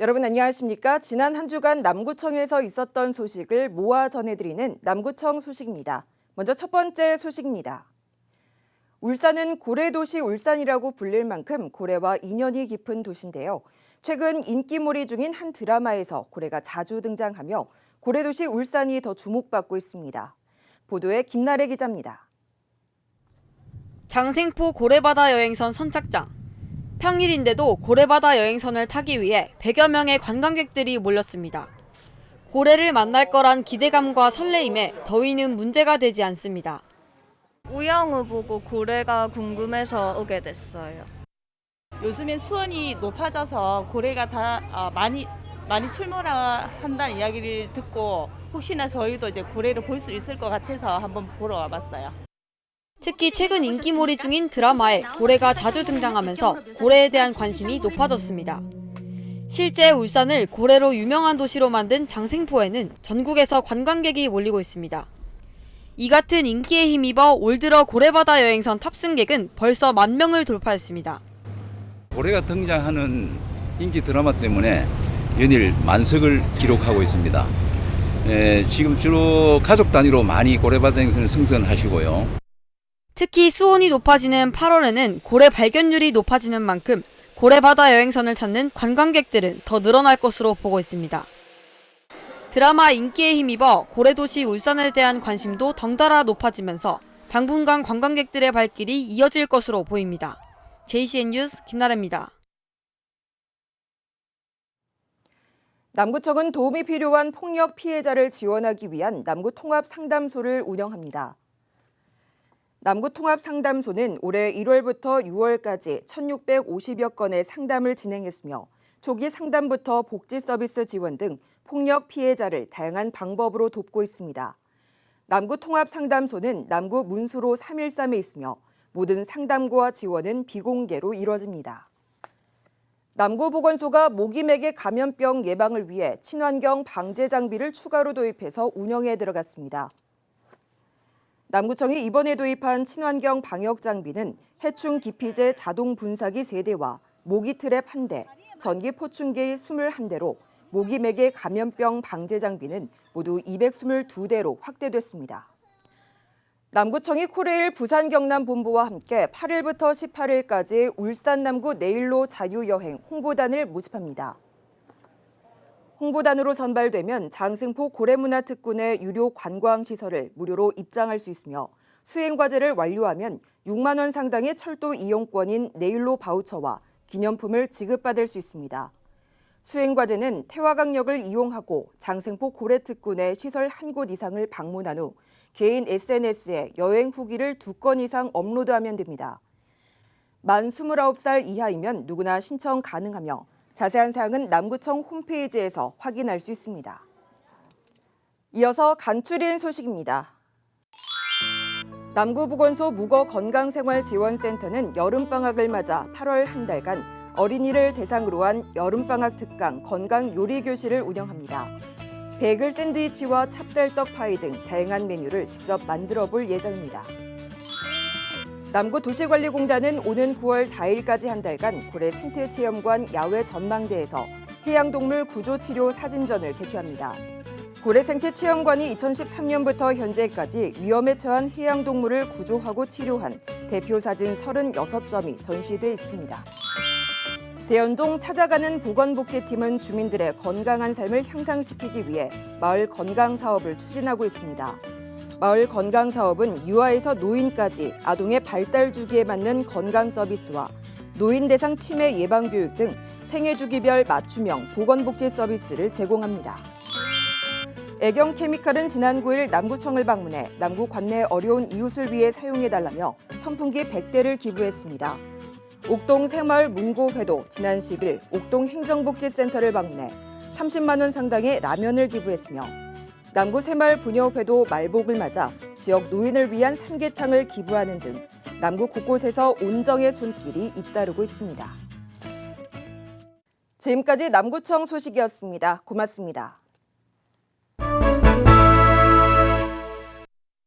여러분 안녕하십니까? 지난 한 주간 남구청에서 있었던 소식을 모아 전해드리는 남구청 소식입니다. 먼저 첫 번째 소식입니다. 울산은 고래도시 울산이라고 불릴 만큼 고래와 인연이 깊은 도시인데요. 최근 인기몰이 중인 한 드라마에서 고래가 자주 등장하며 고래도시 울산이 더 주목받고 있습니다. 보도에 김나래 기자입니다. 장생포 고래바다 여행선 선착장. 평일인데도 고래바다 여행선을 타기 위해 100여 명의 관광객들이 몰렸습니다. 고래를 만날 거란 기대감과 설레임에 더위는 문제가 되지 않습니다. 우영우 보고 고래가 궁금해서 오게 됐어요. 요즘엔 수온이 높아져서 고래가 다 많이 출몰한다는 이야기를 듣고 혹시나 저희도 이제 고래를 볼 수 있을 것 같아서 한번 보러 와봤어요. 특히 최근 인기몰이 중인 드라마에 고래가 자주 등장하면서 고래에 대한 관심이 높아졌습니다. 실제 울산을 고래로 유명한 도시로 만든 장생포에는 전국에서 관광객이 몰리고 있습니다. 이 같은 인기에 힘입어 올 들어 고래바다 여행선 탑승객은 벌써 10,000명을 돌파했습니다. 고래가 등장하는 인기 드라마 때문에 연일 만석을 기록하고 있습니다. 지금 주로 가족 단위로 많이 고래바다 여행선을 승선하시고요. 특히 수온이 높아지는 8월에는 고래 발견율이 높아지는 만큼 고래바다 여행선을 찾는 관광객들은 더 늘어날 것으로 보고 있습니다. 드라마 인기에 힘입어 고래도시 울산에 대한 관심도 덩달아 높아지면서 당분간 관광객들의 발길이 이어질 것으로 보입니다. JCN 뉴스 김나래입니다. 남구청은 도움이 필요한 폭력 피해자를 지원하기 위한 남구통합상담소를 운영합니다. 남구통합상담소는 올해 1월부터 6월까지 1,650여 건의 상담을 진행했으며 초기 상담부터 복지 서비스 지원 등 폭력 피해자를 다양한 방법으로 돕고 있습니다. 남구통합상담소는 남구 문수로 313에 있으며 모든 상담과 지원은 비공개로 이뤄집니다. 남구보건소가 모기맥의 감염병 예방을 위해 친환경 방제 장비를 추가로 도입해서 운영에 들어갔습니다. 남구청이 이번에 도입한 친환경 방역 장비는 해충 기피제 자동 분사기 3대와 모기 트랩 1대, 전기 포충기 21대로 모기맥의 감염병 방제 장비는 모두 222대로 확대됐습니다. 남구청이 코레일 부산 경남 본부와 함께 8일부터 18일까지 울산 남구 내일로 자유여행 홍보단을 모집합니다. 홍보단으로 선발되면 장승포 고래문화특군의 유료 관광시설을 무료로 입장할 수 있으며 수행과제를 완료하면 6만 원 상당의 철도 이용권인 내일로 바우처와 기념품을 지급받을 수 있습니다. 수행과제는 태화강역을 이용하고 장승포 고래특군의 시설 한 곳 이상을 방문한 후 개인 SNS에 여행 후기를 2건 이상 업로드하면 됩니다. 만 29살 이하이면 누구나 신청 가능하며 자세한 사항은 남구청 홈페이지에서 확인할 수 있습니다. 이어서 간추린 소식입니다. 남구보건소 묵어건강생활지원센터는 여름방학을 맞아 8월 한 달간 어린이를 대상으로 한 여름방학 특강 건강요리교실을 운영합니다. 베이글 샌드위치와 찹쌀떡 파이 등 다양한 메뉴를 직접 만들어 볼 예정입니다. 남구도시관리공단은 오는 9월 4일까지 한 달간 고래 생태체험관 야외 전망대에서 해양동물 구조치료 사진전을 개최합니다. 고래 생태체험관이 2013년부터 현재까지 위험에 처한 해양동물을 구조하고 치료한 대표 사진 36점이 전시돼 있습니다. 대연동 찾아가는 보건복지팀은 주민들의 건강한 삶을 향상시키기 위해 마을 건강사업을 추진하고 있습니다. 마을 건강사업은 유아에서 노인까지 아동의 발달 주기에 맞는 건강 서비스와 노인 대상 치매 예방 교육 등 생애 주기별 맞춤형 보건복지 서비스를 제공합니다. 애경케미칼은 지난 9일 남구청을 방문해 남구 관내 어려운 이웃을 위해 사용해달라며 선풍기 100대를 기부했습니다. 옥동 새마을 문고회도 지난 10일 옥동 행정복지센터를 방문해 30만 원 상당의 라면을 기부했으며 남구 새마을 부녀회도 말복을 맞아 지역 노인을 위한 삼계탕을 기부하는 등 남구 곳곳에서 온정의 손길이 잇따르고 있습니다. 지금까지 남구청 소식이었습니다. 고맙습니다.